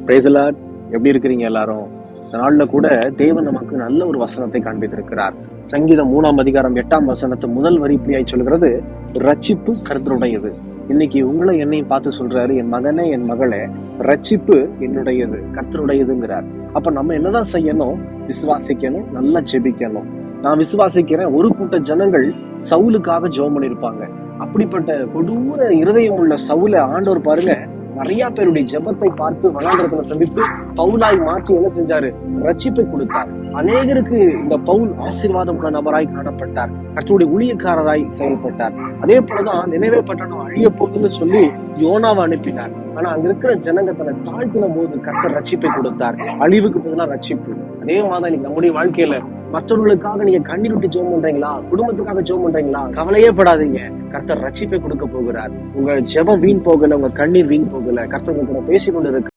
Praise the Lord. எப்படி இருக்கிறீங்க எல்லாரும்? இந்த நாள்ல கூட தேவன் நமக்கு நல்ல ஒரு வசனத்தை காண்பித்திருக்கிறார். சங்கீதம் 3ஆம் அதிகாரம் 8ஆம் வசனத்தை முதல் வரி இப்படியாய் சொல்கிறது, ரட்சிப்பு கர்த்தருடையது. இன்னைக்கு உங்களை என்னையும் பார்த்து சொல்றாரு, என் மகனே என் மகளே, ரட்சிப்பு என்னுடையது, கர்த்தருடையதுங்கிறார். அப்ப நம்ம என்னதான் செய்யணும்? விசுவாசிக்கணும், நல்லா ஜெபிக்கணும். நான் விசுவாசிக்கிறேன், ஒரு கூட்ட ஜனங்கள் சவுலுக்காக ஜெபம் பண்ணிருப்பாங்க. அப்படிப்பட்ட கொடூர இருதயம் உள்ள சவுல ஆண்டவர் பாருங்க, நிறைய பேருடைய ஜெபத்தை பார்த்து வனாந்திரத்துல சந்தித்து பவுலாய் மாற்றி என்ன செஞ்சாரு? ரட்சிப்பை கொடுத்தார். அநேகருக்கு இந்த பவுல் ஆசீர்வாதம் உள்ள நபராய் காணப்பட்டார். கர்த்தருடைய ஊழியக்காரராய் செயல்பட்டார். அதே போலதான் நினைவே பட்டணம் அழிய போகுதுன்னு சொல்லி யோனாவை அனுப்பினார். ஆனா அங்க இருக்கிற ஜனங்க தன்னை தாழ்த்தின போது கர்த்தர் ரட்சிப்பை கொடுத்தார். அழிவுக்கு பதிலா ரட்சிப்பு. அதே மாதிரி இன்னைக்கு நம்முடைய வாழ்க்கையில மற்றவர்களுக்காக நீங்க கண்ணீர் விட்டு ஜெபம் பண்றீங்களா? குடும்பத்துக்காக ஜெபம் பண்றீங்களா? கவலையே படாதீங்க, கர்த்தர் ரட்சிப்பை கொடுக்க போகிறார். உங்க ஜெபம் வீண் போகல, உங்க கண்ணீர் வீண் போகல. கர்த்தர் உங்க கூட பேசிக்கொண்டு இருக்கு.